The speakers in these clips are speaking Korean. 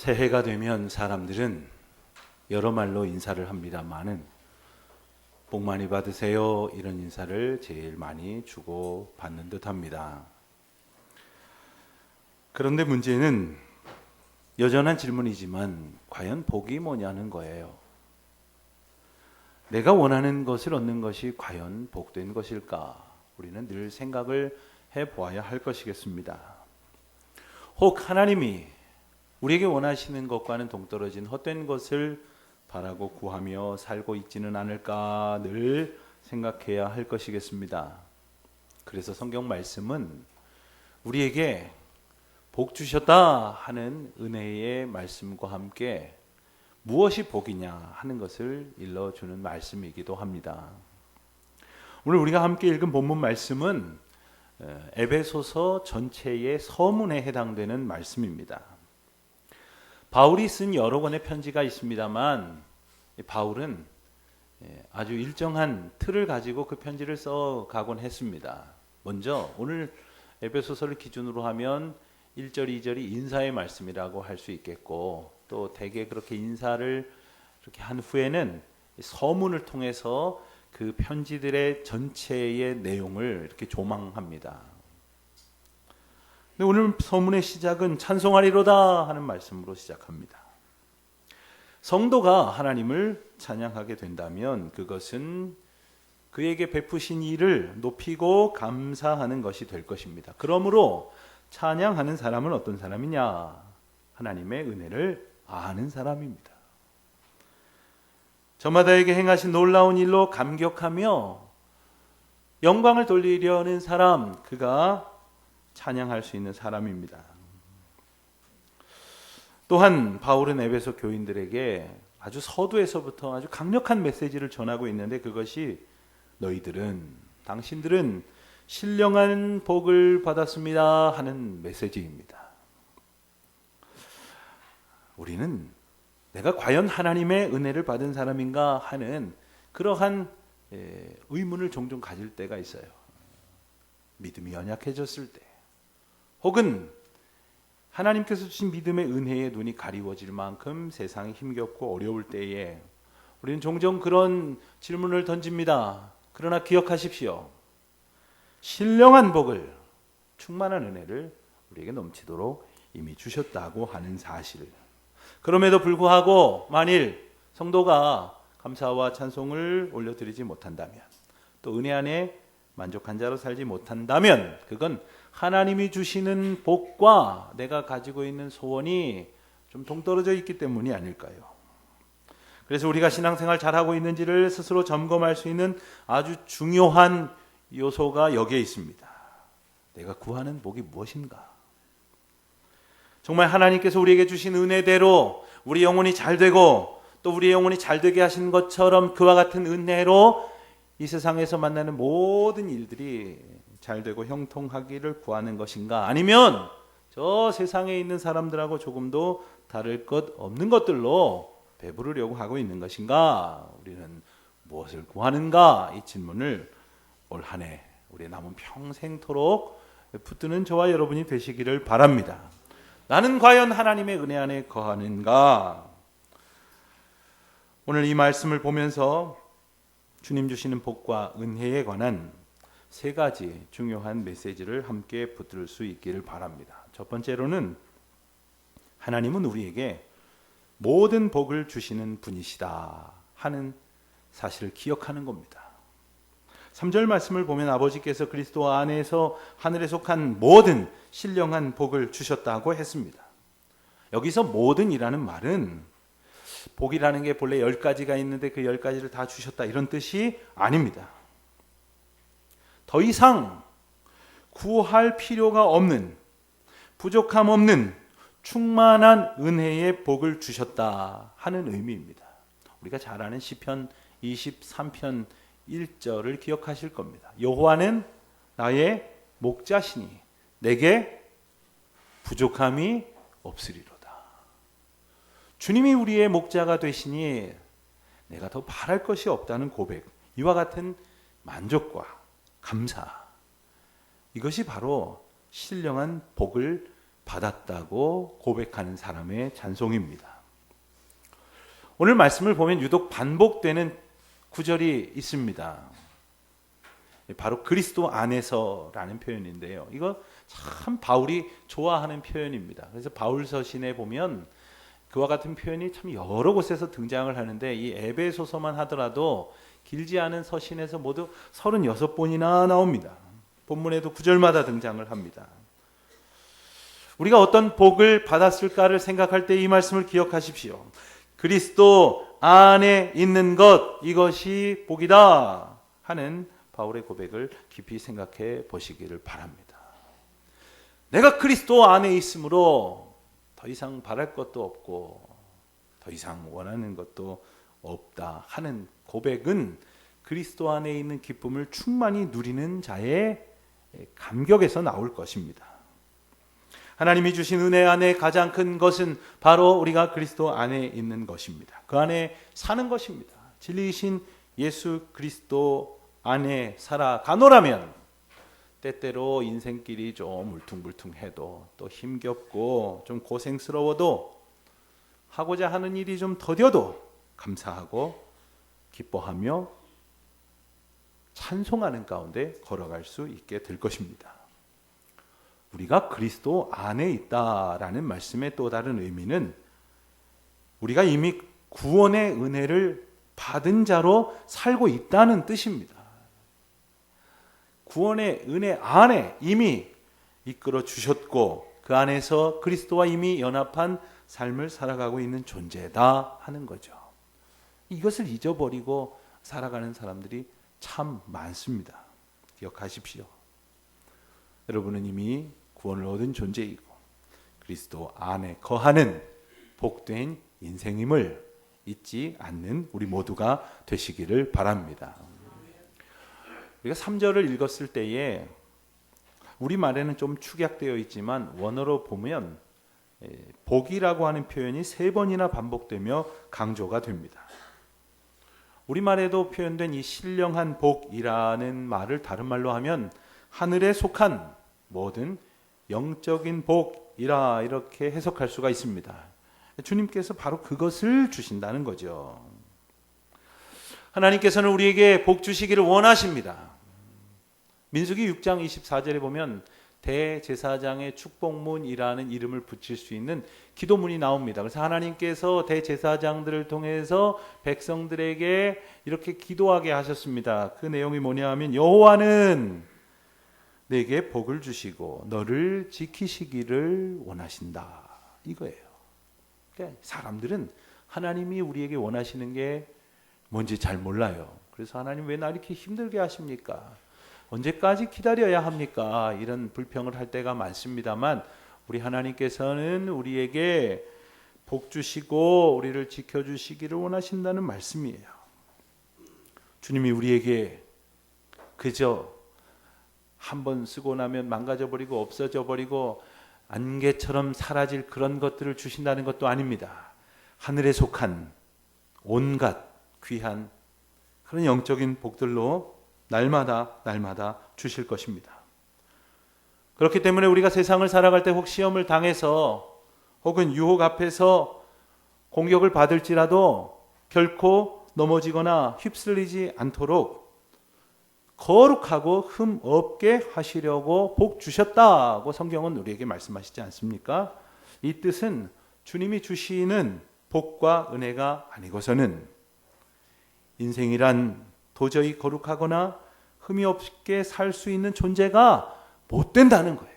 새해가 되면 사람들은 여러 말로 인사를 합니다마는 복 많이 받으세요 이런 인사를 제일 많이 주고 받는 듯 합니다. 그런데 문제는 여전한 질문이지만 과연 복이 뭐냐는 거예요. 내가 원하는 것을 얻는 것이 과연 복된 것일까? 우리는 늘 생각을 해보아야 할 것이겠습니다. 혹 하나님이 우리에게 원하시는 것과는 동떨어진 헛된 것을 바라고 구하며 살고 있지는 않을까 늘 생각해야 할 것이겠습니다. 그래서 성경 말씀은 우리에게 복 주셨다 하는 은혜의 말씀과 함께 무엇이 복이냐 하는 것을 일러주는 말씀이기도 합니다. 오늘 우리가 함께 읽은 본문 말씀은 에베소서 전체의 서문에 해당되는 말씀입니다. 바울이 쓴 여러 권의 편지가 있습니다만 바울은 아주 일정한 틀을 가지고 그 편지를 써가곤 했습니다. 먼저 오늘 에베소서를 기준으로 하면 1절, 2절이 인사의 말씀이라고 할 수 있겠고 또 대개 그렇게 인사를 이렇게 한 후에는 서문을 통해서 그 편지들의 전체의 내용을 이렇게 조망합니다. 근데 오늘 서문의 시작은 찬송하리로다 하는 말씀으로 시작합니다. 성도가 하나님을 찬양하게 된다면 그것은 그에게 베푸신 일을 높이고 감사하는 것이 될 것입니다. 그러므로 찬양하는 사람은 어떤 사람이냐? 하나님의 은혜를 아는 사람입니다. 저마다에게 행하신 놀라운 일로 감격하며 영광을 돌리려는 사람, 그가 찬양할 수 있는 사람입니다. 또한 바울은 에베소 교인들에게 아주 서두에서부터 아주 강력한 메시지를 전하고 있는데 그것이 당신들은 신령한 복을 받았습니다 하는 메시지입니다. 우리는 내가 과연 하나님의 은혜를 받은 사람인가 하는 그러한 의문을 종종 가질 때가 있어요. 믿음이 연약해졌을 때 혹은 하나님께서 주신 믿음의 은혜의 눈이 가리워질 만큼 세상이 힘겹고 어려울 때에 우리는 종종 그런 질문을 던집니다. 그러나 기억하십시오. 신령한 복을, 충만한 은혜를 우리에게 넘치도록 이미 주셨다고 하는 사실. 그럼에도 불구하고 만일 성도가 감사와 찬송을 올려드리지 못한다면 또 은혜 안에 만족한 자로 살지 못한다면 그건 하나님이 주시는 복과 내가 가지고 있는 소원이 좀 동떨어져 있기 때문이 아닐까요? 그래서 우리가 신앙생활 잘하고 있는지를 스스로 점검할 수 있는 아주 중요한 요소가 여기에 있습니다. 내가 구하는 복이 무엇인가? 정말 하나님께서 우리에게 주신 은혜대로 우리 영혼이 잘 되고 또 우리 영혼이 잘 되게 하신 것처럼 그와 같은 은혜로 이 세상에서 만나는 모든 일들이 잘 되고 형통하기를 구하는 것인가? 아니면 저 세상에 있는 사람들하고 조금도 다를 것 없는 것들로 배부르려고 하고 있는 것인가? 우리는 무엇을 구하는가? 이 질문을 올 한 해 우리의 남은 평생토록 붙드는 저와 여러분이 되시기를 바랍니다. 나는 과연 하나님의 은혜 안에 거하는가? 오늘 이 말씀을 보면서 주님 주시는 복과 은혜에 관한 세 가지 중요한 메시지를 함께 붙들 수 있기를 바랍니다. 첫 번째로는 하나님은 우리에게 모든 복을 주시는 분이시다 하는 사실을 기억하는 겁니다. 3절 말씀을 보면 아버지께서 그리스도 안에서 하늘에 속한 모든 신령한 복을 주셨다고 했습니다. 여기서 모든이라는 말은 복이라는 게 본래 10가지가 있는데 그 10가지를 다 주셨다 이런 뜻이 아닙니다. 더 이상 구할 필요가 없는, 부족함 없는 충만한 은혜의 복을 주셨다 하는 의미입니다. 우리가 잘 아는 시편 23편 1절을 기억하실 겁니다. 여호와는 나의 목자시니 내게 부족함이 없으리로다. 주님이 우리의 목자가 되시니 내가 더 바랄 것이 없다는 고백, 이와 같은 만족과 감사, 이것이 바로 신령한 복을 받았다고 고백하는 사람의 찬송입니다. 오늘 말씀을 보면 유독 반복되는 구절이 있습니다. 바로 그리스도 안에서라는 표현인데요. 이거 참 바울이 좋아하는 표현입니다. 그래서 바울 서신에 보면 그와 같은 표현이 참 여러 곳에서 등장을 하는데 이 에베소서만 하더라도 길지 않은 서신에서 모두 36번이나 나옵니다. 본문에도 구절마다 등장을 합니다. 우리가 어떤 복을 받았을까를 생각할 때 이 말씀을 기억하십시오. 그리스도 안에 있는 것, 이것이 복이다 하는 바울의 고백을 깊이 생각해 보시기를 바랍니다. 내가 그리스도 안에 있으므로 더 이상 바랄 것도 없고 더 이상 원하는 것도 없다 하는 고백은 그리스도 안에 있는 기쁨을 충만히 누리는 자의 감격에서 나올 것입니다. 하나님이 주신 은혜 안에 가장 큰 것은 바로 우리가 그리스도 안에 있는 것입니다. 그 안에 사는 것입니다. 진리이신 예수 그리스도 안에 살아가노라면 때때로 인생길이 좀 울퉁불퉁해도 또 힘겹고 좀 고생스러워도 하고자 하는 일이 좀 더뎌도 감사하고 기뻐하며 찬송하는 가운데 걸어갈 수 있게 될 것입니다. 우리가 그리스도 안에 있다라는 말씀의 또 다른 의미는 우리가 이미 구원의 은혜를 받은 자로 살고 있다는 뜻입니다. 구원의 은혜 안에 이미 이끌어 주셨고 그 안에서 그리스도와 이미 연합한 삶을 살아가고 있는 존재다 하는 거죠. 이것을 잊어버리고 살아가는 사람들이 참 많습니다. 기억하십시오. 여러분은 이미 구원을 얻은 존재이고 그리스도 안에 거하는 복된 인생임을 잊지 않는 우리 모두가 되시기를 바랍니다. 우리가 3절을 읽었을 때에 우리말에는 좀 축약되어 있지만 원어로 보면 복이라고 하는 표현이 3번이나 반복되며 강조가 됩니다. 우리말에도 표현된 이 신령한 복이라는 말을 다른 말로 하면 하늘에 속한 모든 영적인 복이라 이렇게 해석할 수가 있습니다. 주님께서 바로 그것을 주신다는 거죠. 하나님께서는 우리에게 복 주시기를 원하십니다. 민수기 6장 24절에 보면 대제사장의 축복문이라는 이름을 붙일 수 있는 기도문이 나옵니다. 그래서 하나님께서 대제사장들을 통해서 백성들에게 이렇게 기도하게 하셨습니다. 그 내용이 뭐냐 하면 여호와는 내게 복을 주시고 너를 지키시기를 원하신다 이거예요. 그러니까 사람들은 하나님이 우리에게 원하시는 게 뭔지 잘 몰라요. 그래서 하나님 왜 나 이렇게 힘들게 하십니까? 언제까지 기다려야 합니까? 이런 불평을 할 때가 많습니다만 우리 하나님께서는 우리에게 복 주시고 우리를 지켜주시기를 원하신다는 말씀이에요. 주님이 우리에게 그저 한번 쓰고 나면 망가져버리고 없어져버리고 안개처럼 사라질 그런 것들을 주신다는 것도 아닙니다. 하늘에 속한 온갖 귀한 그런 영적인 복들로 날마다 주실 것입니다. 그렇기 때문에 우리가 세상을 살아갈 때 혹 시험을 당해서 혹은 유혹 앞에서 공격을 받을지라도 결코 넘어지거나 휩쓸리지 않도록 거룩하고 흠 없게 하시려고 복 주셨다고 성경은 우리에게 말씀하시지 않습니까? 이 뜻은 주님이 주시는 복과 은혜가 아니고서는 인생이란 도저히 거룩하거나 흠이 없게 살 수 있는 존재가 못 된다는 거예요.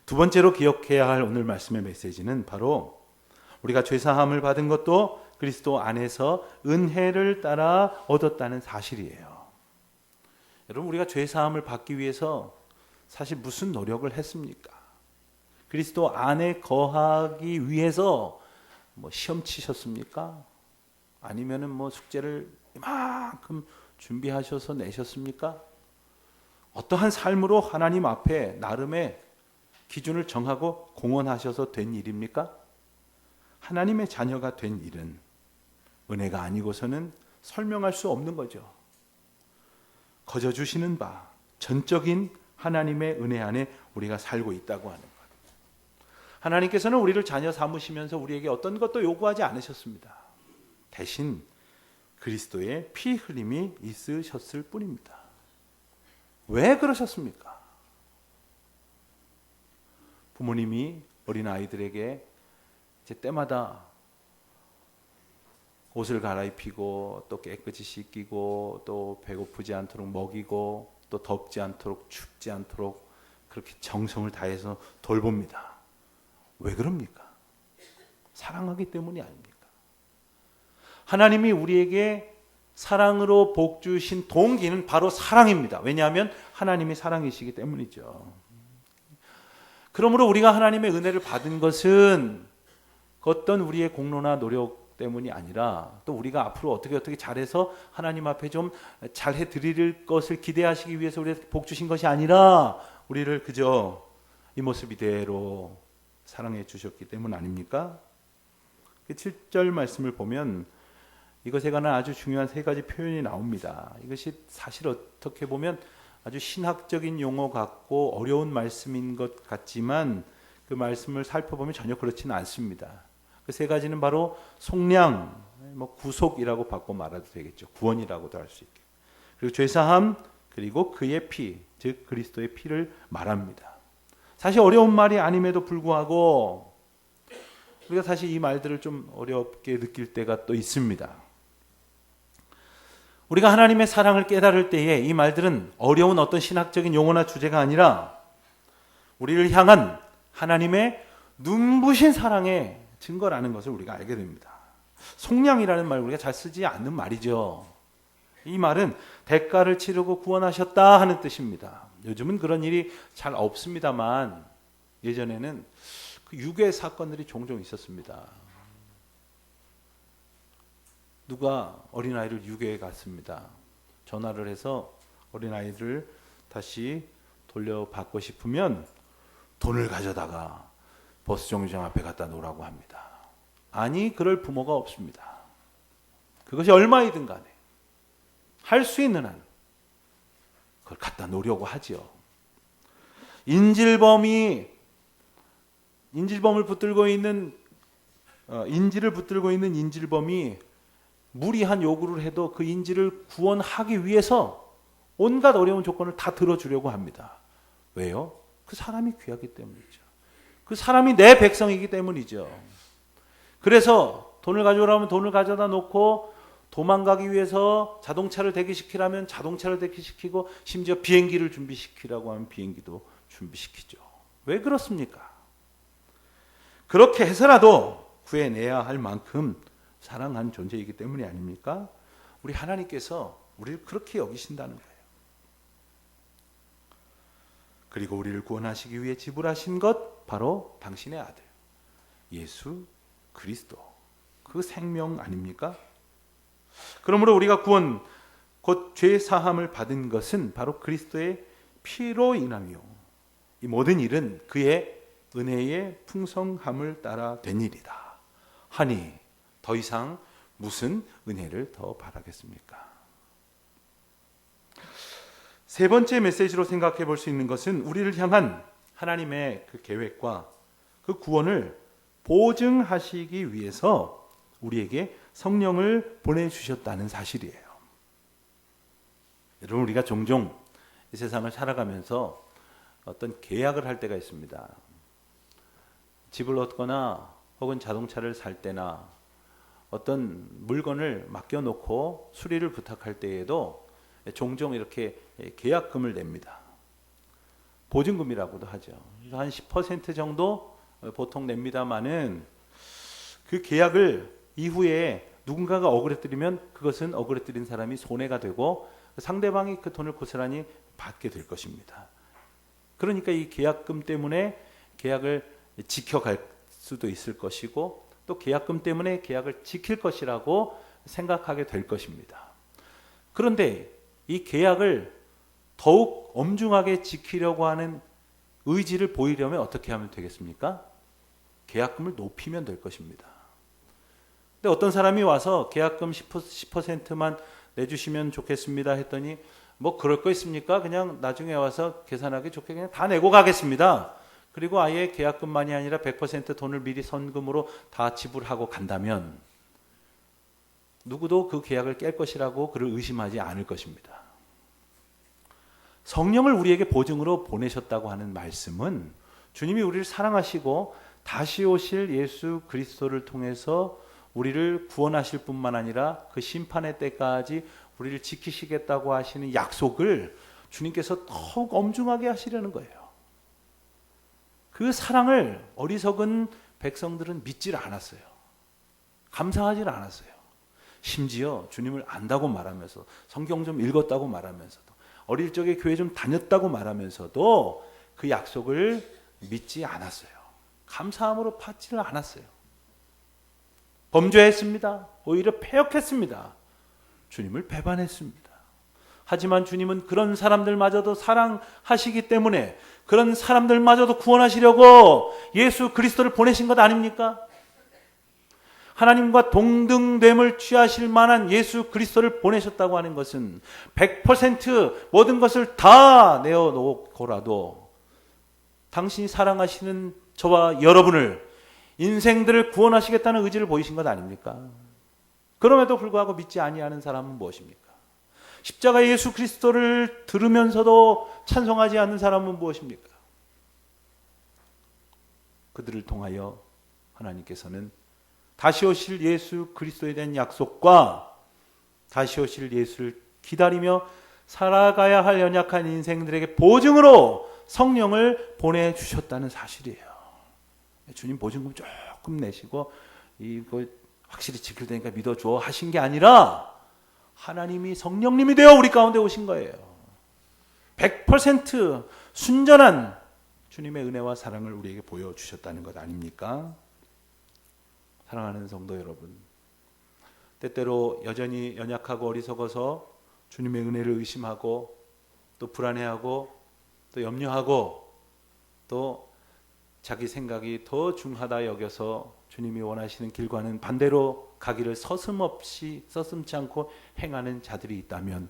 두 번째로 기억해야 할 오늘 말씀의 메시지는 바로 우리가 죄사함을 받은 것도 그리스도 안에서 은혜를 따라 얻었다는 사실이에요. 여러분 우리가 죄사함을 받기 위해서 사실 무슨 노력을 했습니까? 그리스도 안에 거하기 위해서 뭐 시험 치셨습니까? 아니면은 뭐 숙제를 이만큼 준비하셔서 내셨습니까? 어떠한 삶으로 하나님 앞에 나름의 기준을 정하고 공헌하셔서 된 일입니까? 하나님의 자녀가 된 일은 은혜가 아니고서는 설명할 수 없는 거죠. 거저 주시는 바 전적인 하나님의 은혜 안에 우리가 살고 있다고 하는 것. 하나님께서는 우리를 자녀 삼으시면서 우리에게 어떤 것도 요구하지 않으셨습니다. 대신 그리스도의 피 흘림이 있으셨을 뿐입니다. 왜 그러셨습니까? 부모님이 어린 아이들에게 이제 때마다 옷을 갈아입히고 또 깨끗이 씻기고 또 배고프지 않도록 먹이고 또 덥지 않도록 춥지 않도록 그렇게 정성을 다해서 돌봅니다. 왜 그럽니까? 사랑하기 때문이 아닙니까? 하나님이 우리에게 사랑으로 복 주신 동기는 바로 사랑입니다. 왜냐하면 하나님이 사랑이시기 때문이죠. 그러므로 우리가 하나님의 은혜를 받은 것은 어떤 우리의 공로나 노력 때문이 아니라 또 우리가 앞으로 어떻게 잘해서 하나님 앞에 좀 잘해 드릴 것을 기대하시기 위해서 우리에게 복 주신 것이 아니라 우리를 그저 이 모습 이대로 사랑해 주셨기 때문 아닙니까? 7절 말씀을 보면 이것에 관한 아주 중요한 세 가지 표현이 나옵니다. 이것이 사실 어떻게 보면 아주 신학적인 용어 같고 어려운 말씀인 것 같지만 그 말씀을 살펴보면 전혀 그렇지는 않습니다. 그 세 가지는 바로 속량, 구속이라고 바꿔 말해도 되겠죠. 구원이라고도 할 수 있게. 그리고 죄사함, 그리고 그의 피, 즉 그리스도의 피를 말합니다. 사실 어려운 말이 아님에도 불구하고 우리가 사실 이 말들을 좀 어렵게 느낄 때가 또 있습니다. 우리가 하나님의 사랑을 깨달을 때에 이 말들은 어려운 어떤 신학적인 용어나 주제가 아니라 우리를 향한 하나님의 눈부신 사랑의 증거라는 것을 우리가 알게 됩니다. 속량이라는 말 우리가 잘 쓰지 않는 말이죠. 이 말은 대가를 치르고 구원하셨다 하는 뜻입니다. 요즘은 그런 일이 잘 없습니다만 예전에는 그 유괴 사건들이 종종 있었습니다. 누가 어린아이를 유괴해 갔습니다. 전화를 해서 어린아이를 다시 돌려받고 싶으면 돈을 가져다가 버스 정류장 앞에 갖다 놓으라고 합니다. 아니, 그럴 부모가 없습니다. 그것이 얼마이든 간에 할 수 있는 한 그걸 갖다 놓으려고 하죠. 인지를 붙들고 있는 인질범이 무리한 요구를 해도 그 인질을 구원하기 위해서 온갖 어려운 조건을 다 들어주려고 합니다. 왜요? 그 사람이 귀하기 때문이죠. 그 사람이 내 백성이기 때문이죠. 그래서 돈을 가져오라면 돈을 가져다 놓고 도망가기 위해서 자동차를 대기시키라면 자동차를 대기시키고 심지어 비행기를 준비시키라고 하면 비행기도 준비시키죠. 왜 그렇습니까? 그렇게 해서라도 구해내야 할 만큼 사랑한 존재이기 때문이 아닙니까? 우리 하나님께서 우리를 그렇게 여기신다는 거예요. 그리고 우리를 구원하시기 위해 지불하신 것 바로 당신의 아들 예수 그리스도, 그 생명 아닙니까? 그러므로 우리가 구원 곧 죄 사함을 받은 것은 바로 그리스도의 피로 인하며 이 모든 일은 그의 은혜의 풍성함을 따라 된 일이다 하니 더 이상 무슨 은혜를 더 바라겠습니까? 세 번째 메시지로 생각해 볼 수 있는 것은 우리를 향한 하나님의 그 계획과 그 구원을 보증하시기 위해서 우리에게 성령을 보내주셨다는 사실이에요. 여러분, 우리가 종종 이 세상을 살아가면서 어떤 계약을 할 때가 있습니다. 집을 얻거나 혹은 자동차를 살 때나 어떤 물건을 맡겨놓고 수리를 부탁할 때에도 종종 이렇게 계약금을 냅니다. 보증금이라고도 하죠. 한 10% 정도 보통 냅니다마는 그 계약을 이후에 누군가가 억울해뜨리면 그것은 억울해뜨린 사람이 손해가 되고 상대방이 그 돈을 고스란히 받게 될 것입니다. 그러니까 이 계약금 때문에 계약을 지켜갈 수도 있을 것이고 또 계약금 때문에 계약을 지킬 것이라고 생각하게 될 것입니다. 그런데 이 계약을 더욱 엄중하게 지키려고 하는 의지를 보이려면 어떻게 하면 되겠습니까? 계약금을 높이면 될 것입니다. 근데 어떤 사람이 와서 계약금 10%만 내주시면 좋겠습니다 했더니 뭐 그럴 거 있습니까? 그냥 나중에 와서 계산하기 좋게 그냥 다 내고 가겠습니다. 그리고 아예 계약금만이 아니라 100% 돈을 미리 선금으로 다 지불하고 간다면 누구도 그 계약을 깰 것이라고 그를 의심하지 않을 것입니다. 성령을 우리에게 보증으로 보내셨다고 하는 말씀은 주님이 우리를 사랑하시고 다시 오실 예수 그리스도를 통해서 우리를 구원하실 뿐만 아니라 그 심판의 때까지 우리를 지키시겠다고 하시는 약속을 주님께서 더욱 엄중하게 하시려는 거예요. 그 사랑을 어리석은 백성들은 믿질 않았어요. 감사하질 않았어요. 심지어 주님을 안다고 말하면서 성경 좀 읽었다고 말하면서도 어릴 적에 교회 좀 다녔다고 말하면서도 그 약속을 믿지 않았어요. 감사함으로 받지를 않았어요. 범죄했습니다. 오히려 패역했습니다. 주님을 배반했습니다. 하지만 주님은 그런 사람들마저도 사랑하시기 때문에 그런 사람들마저도 구원하시려고 예수 그리스도를 보내신 것 아닙니까? 하나님과 동등됨을 취하실 만한 예수 그리스도를 보내셨다고 하는 것은 100% 모든 것을 다 내어놓고라도 당신이 사랑하시는 저와 여러분을 인생들을 구원하시겠다는 의지를 보이신 것 아닙니까? 그럼에도 불구하고 믿지 아니하는 사람은 무엇입니까? 십자가 예수 그리스도를 들으면서도 찬송하지 않는 사람은 무엇입니까? 그들을 통하여 하나님께서는 다시 오실 예수 그리스도에 대한 약속과 다시 오실 예수를 기다리며 살아가야 할 연약한 인생들에게 보증으로 성령을 보내주셨다는 사실이에요. 주님 보증금 조금 내시고 이거 확실히 지킬 테니까 믿어줘 하신 게 아니라 하나님이 성령님이 되어 우리 가운데 오신 거예요. 100% 순전한 주님의 은혜와 사랑을 우리에게 보여주셨다는 것 아닙니까? 사랑하는 성도 여러분, 때때로 여전히 연약하고 어리석어서 주님의 은혜를 의심하고 또 불안해하고 또 염려하고 또 자기 생각이 더 중하다 여겨서 주님이 원하시는 길과는 반대로 가기를 서슴지 않고 행하는 자들이 있다면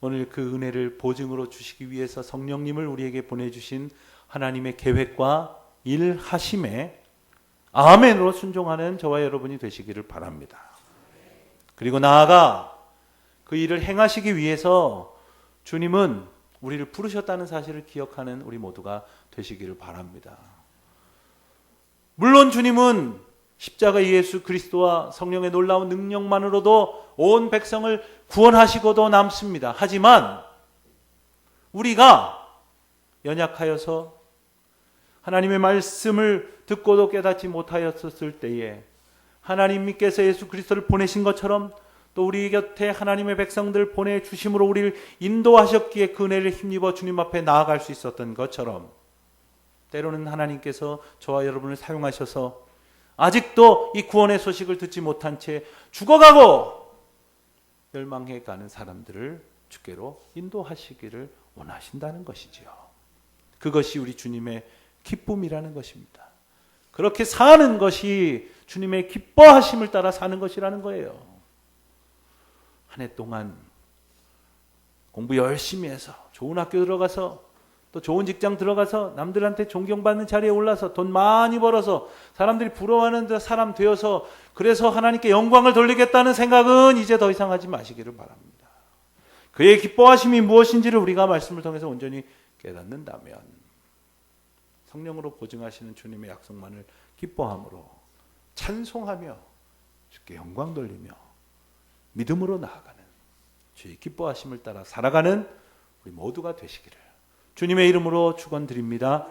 오늘 그 은혜를 보증으로 주시기 위해서 성령님을 우리에게 보내주신 하나님의 계획과 일하심에 아멘으로 순종하는 저와 여러분이 되시기를 바랍니다. 그리고 나아가 그 일을 행하시기 위해서 주님은 우리를 부르셨다는 사실을 기억하는 우리 모두가 되시기를 바랍니다. 물론 주님은 십자가 예수 그리스도와 성령의 놀라운 능력만으로도 온 백성을 구원하시고도 남습니다. 하지만 우리가 연약하여서 하나님의 말씀을 듣고도 깨닫지 못하였을 때에 하나님께서 예수 그리스도를 보내신 것처럼 또 우리 곁에 하나님의 백성들을 보내주심으로 우리를 인도하셨기에 그 은혜를 힘입어 주님 앞에 나아갈 수 있었던 것처럼 때로는 하나님께서 저와 여러분을 사용하셔서 아직도 이 구원의 소식을 듣지 못한 채 죽어가고 멸망해 가는 사람들을 주께로 인도하시기를 원하신다는 것이지요. 그것이 우리 주님의 기쁨이라는 것입니다. 그렇게 사는 것이 주님의 기뻐하심을 따라 사는 것이라는 거예요. 한 해 동안 공부 열심히 해서 좋은 학교 들어가서 또 좋은 직장 들어가서 남들한테 존경받는 자리에 올라서 돈 많이 벌어서 사람들이 부러워하는 사람 되어서 그래서 하나님께 영광을 돌리겠다는 생각은 이제 더 이상 하지 마시기를 바랍니다. 그의 기뻐하심이 무엇인지를 우리가 말씀을 통해서 온전히 깨닫는다면 성령으로 보증하시는 주님의 약속만을 기뻐함으로 찬송하며 주께 영광 돌리며 믿음으로 나아가는 주의 기뻐하심을 따라 살아가는 우리 모두가 되시기를 주님의 이름으로 축원드립니다.